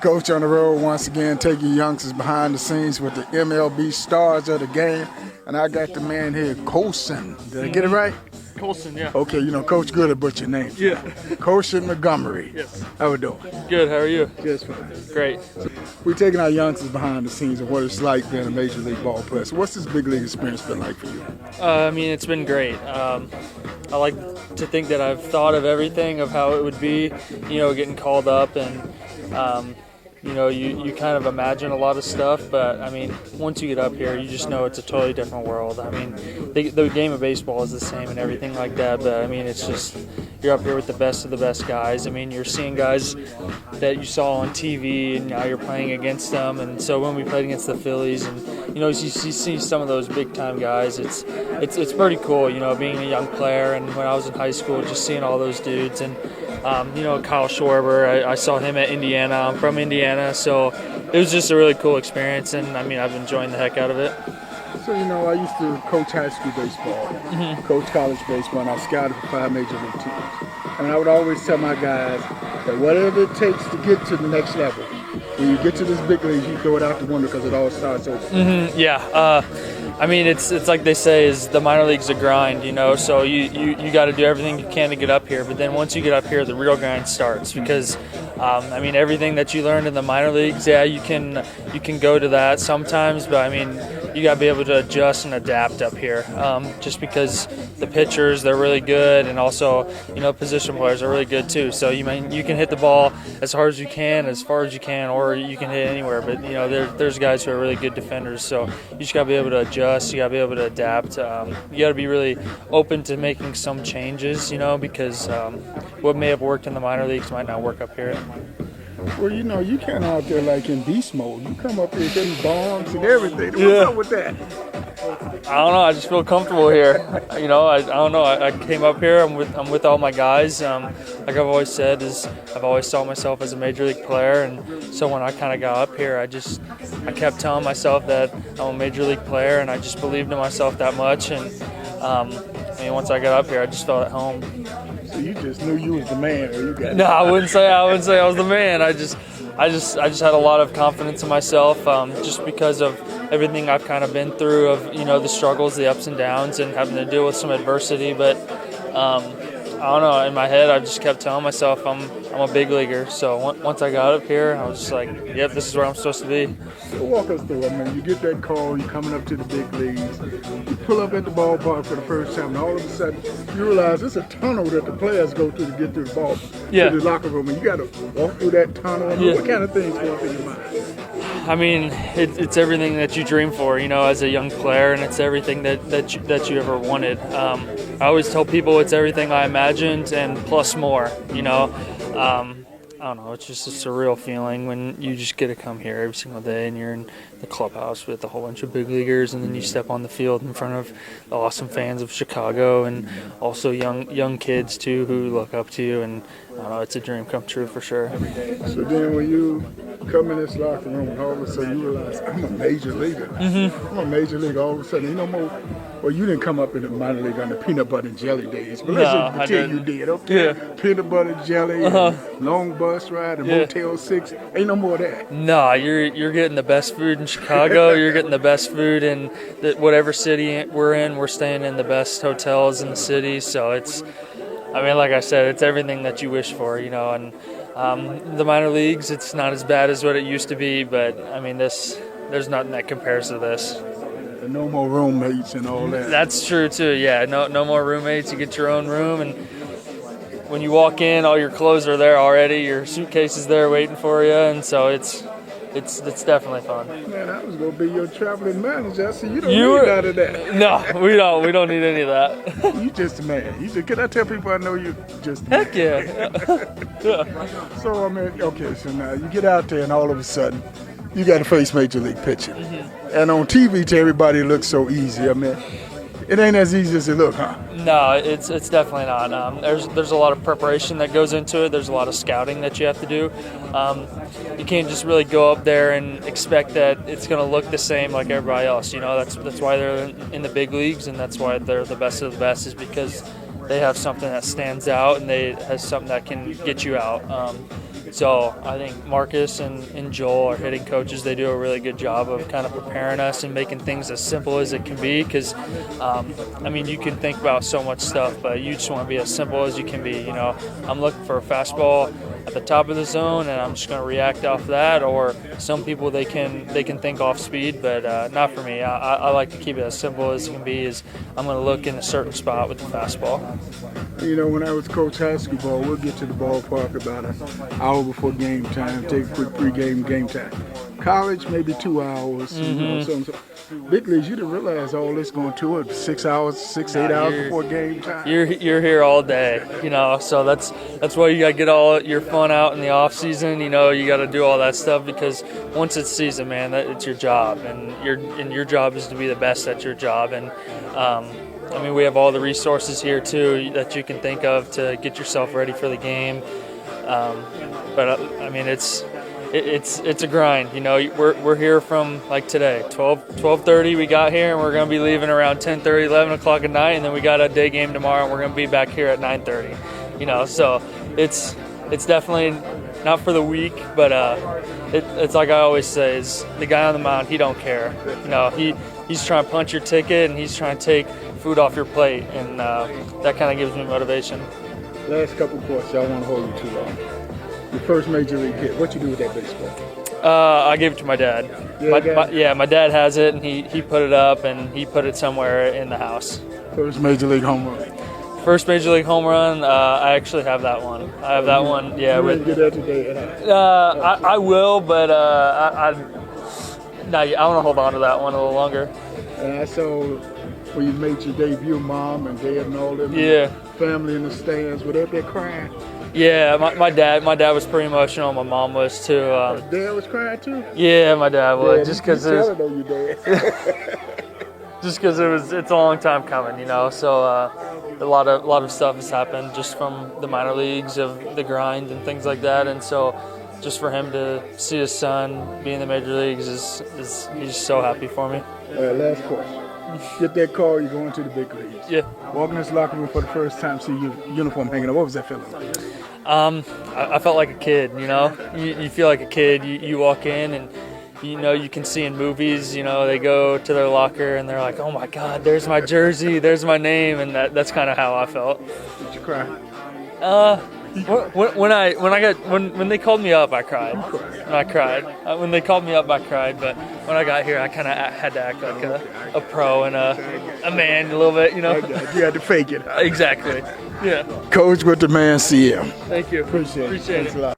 Coach on the road once again, taking youngsters behind the scenes with the MLB stars of the game. And I got the man here, Colson. Did I get it right? Colson, yeah. Okay, you know, Coach good at butcher names. Yeah. Colson Montgomery. Yes. How we doing? Good, how are you? Just fine. Great. We're taking our youngsters behind the scenes of what it's like being a Major League ball player. So what's this big league experience been like for you? I mean, it's been great. I like to think that I've thought of everything of how it would be, you know, getting called up and, you know, you kind of imagine a lot of stuff, but, I mean, once you get up here, you just know it's a totally different world. I mean, the game of baseball is the same and everything like that, but, I mean, it's just you're up here with the best of the best guys. I mean, you're seeing guys that you saw on TV, and now you're playing against them. And so when we played against the Phillies, and, you know, you see some of those big-time guys, it's pretty cool, you know, being a young player. And when I was in high school, just seeing all those dudes. And, you know, Kyle Schwarber, I saw him at Indiana. I'm from Indiana, so it was just a really cool experience, and I mean, I've been enjoying the heck out of it. So, you know, I used to coach high school baseball, coach college baseball, and I scouted for 5 major league teams. And I would always tell my guys that whatever it takes to get to the next level, when you get to this big league, you throw it out the window because it all starts over. Yeah. I mean, it's like they say, is the minor league's a grind, you know, so you got to do everything you can to get up here. But then once you get up here, the real grind starts because, I mean, everything that you learned in the minor leagues, yeah, you can go to that sometimes, but I mean, you got to be able to adjust and adapt up here just because the pitchers, they're really good, and also, you know, position players are really good too. So you can hit the ball as hard as you can, as far as you can, or you can hit anywhere. But, you know, there's guys who are really good defenders, so you just got to be able to adjust. You got to be able to adapt. You got to be really open to making some changes, you know, because what may have worked in the minor leagues might not work up here. Well, you know, you can't out there like in beast mode. You come up here hitting bombs and everything. What's up with that? I don't know. I just feel comfortable here. You know, I don't know. I came up here. I'm with all my guys. Like I've always said, I've always saw myself as a major league player, and so when I kind of got up here, I kept telling myself that I'm a major league player, and I just believed in myself that much. And I mean, once I got up here, I just felt at home. So you just knew you was the man, or you got? No, I wouldn't say I was the man. I just had a lot of confidence in myself, just because of everything I've kind of been through, of, you know, the struggles, the ups and downs, and having to deal with some adversity. But I don't know. In my head, I just kept telling myself I'm a big leaguer. So once I got up here, I was just like, yep, this is where I'm supposed to be. So walk us through. I mean, you get that call, you're coming up to the big leagues, you pull up at the ballpark for the first time, and all of a sudden you realize it's a tunnel that the players go through to get to the ball, to the locker room, and you got to walk through that tunnel. I mean, what kind of things go through your mind? I mean, it's everything that you dream for, you know, as a young player, and it's everything that you ever wanted. I always tell people it's everything I imagined and plus more, you know. I don't know, it's just a surreal feeling when you just get to come here every single day and you're in the clubhouse with a whole bunch of big leaguers, and then you step on the field in front of the awesome fans of Chicago and also young kids too who look up to you, and I don't know, it's a dream come true for sure. So then when you come in this locker room and all of a sudden you realize I'm a major leaguer. I'm a major leaguer. All of a sudden, you know more. Well, you didn't come up in the minor league on the peanut butter and jelly days, but let's just pretend you did. Okay, peanut butter, jelly, and long bus ride, and Motel 6. Ain't no more of that. No, you're getting the best food in Chicago. You're getting the best food in whatever city we're in. We're staying in the best hotels in the city. So it's, I mean, like I said, it's everything that you wish for, you know. And the minor leagues, it's not as bad as what it used to be, but I mean, there's nothing that compares to this. No more roommates and all that. That's true too. Yeah, no more roommates. You get your own room, and when you walk in, all your clothes are there already. Your suitcase is there waiting for you, and so it's definitely fun. Man, I was gonna be your traveling manager. I see you don't need none of that. No, we don't. We don't need any of that. You just a man. Can I tell people I know you just a Heck man? yeah. So I mean, okay. So now you get out there, and all of a sudden, you got to face major league pitching. And on TV, to everybody, it looks so easy. I mean, it ain't as easy as it looks, huh? No, it's definitely not. There's a lot of preparation that goes into it. There's a lot of scouting that you have to do. You can't just really go up there and expect that it's going to look the same like everybody else. You know, that's why they're in the big leagues, and that's why they're the best of the best, is because they have something that stands out, and they have something that can get you out. So I think Marcus and Joel, our hitting coaches, they do a really good job of kind of preparing us and making things as simple as it can be. Because, I mean, you can think about so much stuff, but you just want to be as simple as you can be. You know, I'm looking for a fastball at the top of the zone, and I'm just going to react off that. Or some people they can think off speed, but not for me. I like to keep it as simple as it can be. Is I'm going to look in a certain spot with the fastball. You know, when I was coach high school ball, we'll get to the ballpark about an hour before game time, take a quick pregame game time. College, maybe 2 hours. You know, so big leagues, you didn't realize all this going to it. 6 hours, 8 hours before game time. You're here all day, you know. So that's why you got to get all your fun out in the off season. You know, you got to do all that stuff because once it's season, man, it's your job, and your job is to be the best at your job. And I mean, we have all the resources here too that you can think of to get yourself ready for the game. But I mean, it's a grind. You know, we're here from like today, 12:30 we got here, and we're gonna be leaving around 10:30, 11 o'clock at night, and then we got a day game tomorrow, and we're gonna be back here at 9:30. You know, so it's definitely not for the weak, but it's like I always say, is the guy on the mound, he don't care. You know, he's trying to punch your ticket, and he's trying to take food off your plate, and that kind of gives me motivation. Last couple questions. I don't want to hold you too long. Your first major league hit. What you do with that baseball? I gave it to my dad. My dad has it, and he put it up, and he put it somewhere in the house. First major league home run. First major league home run. I actually have that one. I have that one. Yeah. You didn't get that today. I will, but I want to hold on to that one a little longer. And I saw when you made your debut, mom and dad and all them. Yeah. Family in the stands. Were they up there crying? Yeah, my dad was pretty emotional. My mom was too. Dad was crying too. Yeah, my dad was. Yeah, just because it's a long time coming, you know. So a lot of stuff has happened just from the minor leagues of the grind and things like that, and so just for him to see his son be in the major leagues is he's so happy for me. All right, last question. Get that call, you're going to the big leagues. Yeah. Walking this locker room for the first time, see your uniform hanging up. What was that feeling like? I felt like a kid, you know. You feel like a kid. You walk in and, you know, you can see in movies, you know, they go to their locker and they're like, oh my God, there's my jersey, there's my name, and that's kind of how I felt. Did you cry? When they called me up, I cried. I cried. When they called me up, I cried. But when I got here, I kind of had to act like a pro and a man a little bit, you know. You had to fake it. Exactly. Yeah. Coach with the man, CM. Thank you. Appreciate it. Appreciate it. Thanks a lot.